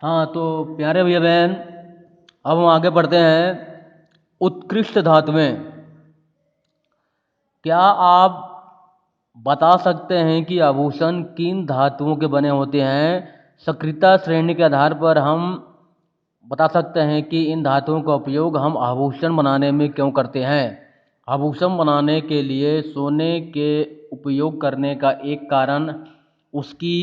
हाँ तो प्यारे भैया बहन, अब हम आगे बढ़ते हैं। उत्कृष्ट धातुएं। क्या आप बता सकते हैं कि आभूषण किन धातुओं के बने होते हैं? सक्रियता श्रेणी के आधार पर हम बता सकते हैं कि इन धातुओं का उपयोग हम आभूषण बनाने में क्यों करते हैं। आभूषण बनाने के लिए सोने के उपयोग करने का एक कारण उसकी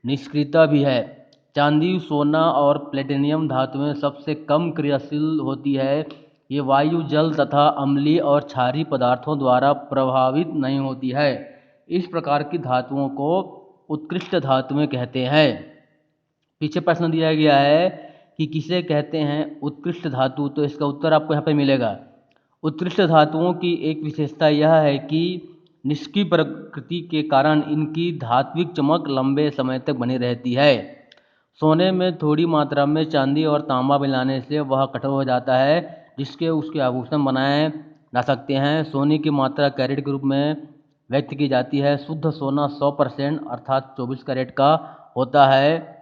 निष्क्रियता भी है। चांदी, सोना और प्लेटिनियम धातुएं सबसे कम क्रियाशील होती है। ये वायु, जल तथा अम्लीय और क्षारीय पदार्थों द्वारा प्रभावित नहीं होती है। इस प्रकार की धातुओं को उत्कृष्ट धातुएं कहते हैं। पीछे प्रश्न दिया गया है कि किसे कहते हैं उत्कृष्ट धातु, तो इसका उत्तर आपको यहाँ पे मिलेगा। उत्कृष्ट धातुओं की एक विशेषता यह है कि निष्क्रिय प्रकृति के कारण इनकी धात्विक चमक लंबे समय तक बनी रहती है। सोने में थोड़ी मात्रा में चांदी और तांबा मिलाने से वह कठोर हो जाता है, जिसके उसके आभूषण बनाए जा सकते हैं। सोने की मात्रा कैरेट के रूप में व्यक्त की जाती है। शुद्ध सोना 100% अर्थात 24 कैरेट का होता है।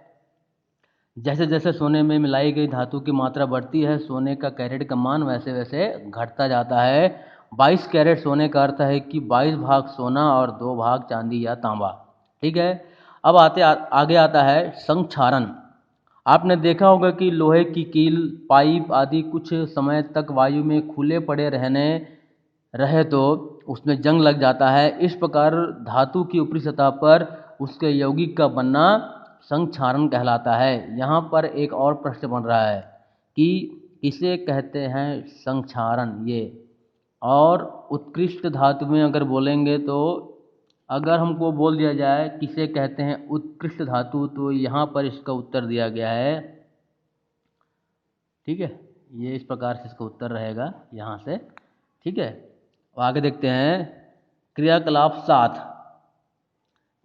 जैसे जैसे सोने में मिलाई गई धातु की मात्रा बढ़ती है, सोने का कैरेट का मान वैसे वैसे घटता जाता है। 22 कैरेट सोने का अर्थ है कि 22 भाग सोना और 2 भाग चांदी या तांबा। ठीक है। अब आगे आता है संक्षारण। आपने देखा होगा कि लोहे की कील, पाइप आदि कुछ समय तक वायु में खुले पड़े रहे तो उसमें जंग लग जाता है। इस प्रकार धातु की ऊपरी सतह पर उसके यौगिक का बनना संक्षारण कहलाता है। यहाँ पर एक और प्रश्न बन रहा है कि किसे कहते हैं संक्षारण। ये और उत्कृष्ट धातु में अगर बोलेंगे तो अगर हमको बोल दिया जाए किसे कहते हैं उत्कृष्ट धातु, तो यहाँ पर इसका उत्तर दिया गया है। ठीक है, ये इस प्रकार से इसका उत्तर रहेगा यहाँ से। ठीक है, और आगे देखते हैं। क्रियाकलाप 7।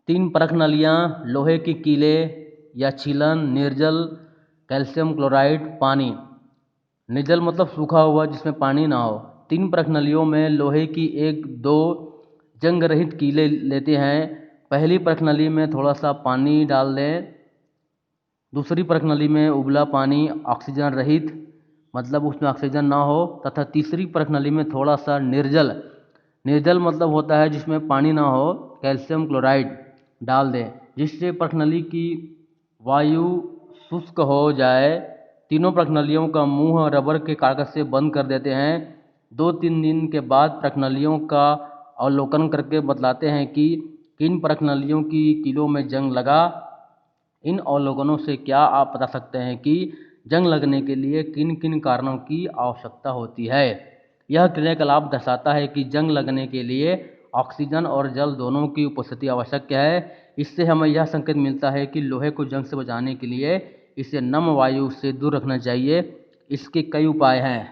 3 परख नलियाँ, लोहे की कीलें या छीलन, निर्जल, कैल्शियम क्लोराइड, पानी। निर्जल मतलब सूखा हुआ जिसमें पानी ना हो। 3 परख नलियों में लोहे की 1-2 जंग रहित कीलें लेते हैं। पहली परख नली में थोड़ा सा पानी डाल दें। दूसरी परख नली में उबला पानी ऑक्सीजन रहित, मतलब उसमें ऑक्सीजन ना हो, तथा तीसरी परख नली में थोड़ा सा निर्जल, निर्जल मतलब होता है जिसमें पानी ना हो, कैल्शियम क्लोराइड डाल दें, जिससे परख नली की वायु शुष्क हो जाए। तीनों परख नलियों का मुंह रबर के कागज से बंद कर देते हैं। 2-3 दिन के बाद परख नलियों का अवलोकन करके बतलाते हैं कि किन परख नलियों की कीलों में जंग लगा। इन अवलोकनों से क्या आप बता सकते हैं कि जंग लगने के लिए किन किन कारणों की आवश्यकता होती है? यह क्रियाकलाप दर्शाता है कि जंग लगने के लिए ऑक्सीजन और जल दोनों की उपस्थिति आवश्यक है। इससे हमें यह संकेत मिलता है कि लोहे को जंग से बचाने के लिए इसे नम वायु से दूर रखना चाहिए। इसके कई उपाय हैं।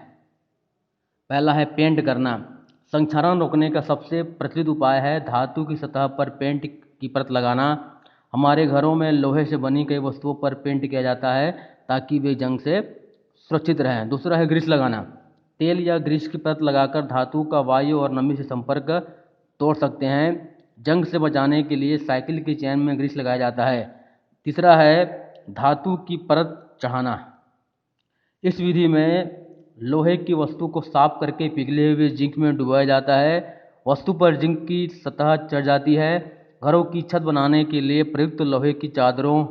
पहला है पेंट करना। संक्षारण रोकने का सबसे प्रचलित उपाय है धातु की सतह पर पेंट की परत लगाना। हमारे घरों में लोहे से बनी कई वस्तुओं पर पेंट किया जाता है ताकि वे जंग से सुरक्षित रहें। दूसरा है ग्रीस लगाना। तेल या ग्रीस की परत लगाकर धातु का वायु और नमी से संपर्क तोड़ सकते हैं। जंग से बचाने के लिए साइकिल की चेन में ग्रीस लगाया जाता है। तीसरा है धातु की परत चढ़ाना। इस विधि में लोहे की वस्तु को साफ करके पिघले हुए जिंक में डुबाया जाता है। वस्तु पर जिंक की सतह चढ़ जाती है। घरों की छत बनाने के लिए प्रयुक्त लोहे की चादरों,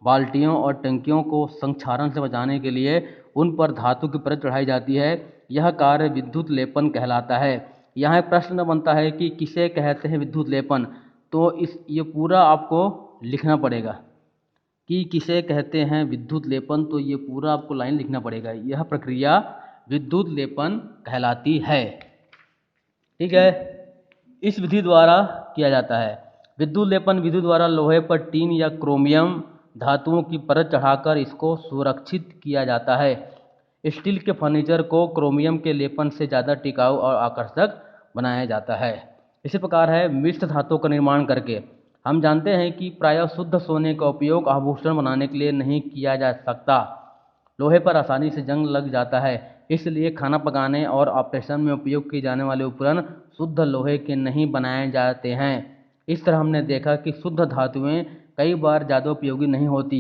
बाल्टियों और टंकियों को संक्षारण से बचाने के लिए उन पर धातु की परत चढ़ाई जाती है। यह कार्य विद्युत लेपन कहलाता है। यहाँ एक प्रश्न बनता है कि किसे कहते हैं विद्युत लेपन, तो ये पूरा आपको लिखना पड़ेगा कि किसे कहते हैं विद्युत लेपन, तो ये पूरा आपको लाइन लिखना पड़ेगा। यह प्रक्रिया विद्युत लेपन कहलाती है। ठीक है, इस विधि द्वारा किया जाता है। विद्युत लेपन विधि द्वारा लोहे पर टीन या क्रोमियम धातुओं की परत चढ़ाकर इसको सुरक्षित किया जाता है। स्टील के फर्नीचर को क्रोमियम के लेपन से ज़्यादा टिकाऊ और आकर्षक बनाया जाता है। इसी प्रकार है मिश्र धातुओं का निर्माण करके। हम जानते हैं कि प्रायः शुद्ध सोने का उपयोग आभूषण बनाने के लिए नहीं किया जा सकता। लोहे पर आसानी से जंग लग जाता है, इसलिए खाना पकाने और ऑपरेशन में उपयोग किए जाने वाले उपकरण शुद्ध लोहे के नहीं बनाए जाते हैं। इस तरह हमने देखा कि शुद्ध धातुएं कई बार ज़्यादा उपयोगी नहीं होती,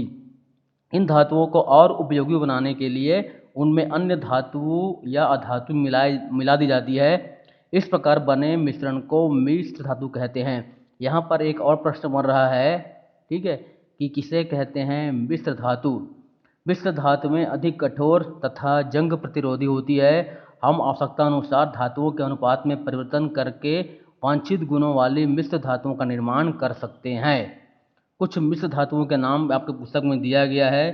इन धातुओं को और उपयोगी बनाने के लिए उनमें अन्य धातु या अधातु मिला दी जाती है। इस प्रकार बने मिश्रण को मिश्र धातु कहते हैं। यहाँ पर एक और प्रश्न बन रहा है, ठीक है, कि किसे कहते हैं मिश्र धातु। मिश्र धातु में अधिक कठोर तथा जंग प्रतिरोधी होती है। हम आवश्यकता अनुसार धातुओं के अनुपात में परिवर्तन करके वांछित गुणों वाली मिश्र धातुओं का निर्माण कर सकते हैं। कुछ मिश्र धातुओं के नाम आपके पुस्तक में दिया गया है,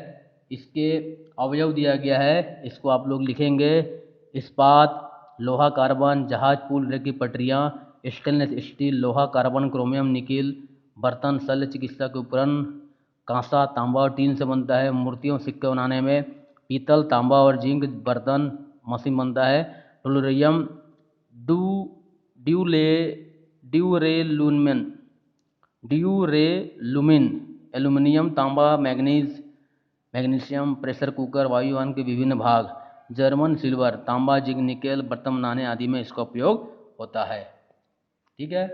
इसके अवयव दिया गया है, इसको आप लोग लिखेंगे। इस्पात, लोहा कार्बन, जहाज पुल रेल की पटरियाँ, स्टेनलेस स्टील, लोहा कार्बन, क्रोमियम निकिल, बर्तन, शल्य चिकित्सा के उपकरण, कांसा, तांबा और टीन से बनता है। मूर्तियों सिक्के बनाने में पीतल, तांबा और जिंक बर्तन मशीन बनता है। टोलुरियम, डू ड्यूले ड्यूरेलुमिन ड्यूरेलुमिन, एल्यूमिनियम, तांबा, मैग्नीशियम, प्रेशर कुकर, वायुयान के विभिन्न भाग, जर्मन सिल्वर, तांबा, जिंक, निकेल, बर्तन बनाने आदि में इसका उपयोग होता है। ठीक है।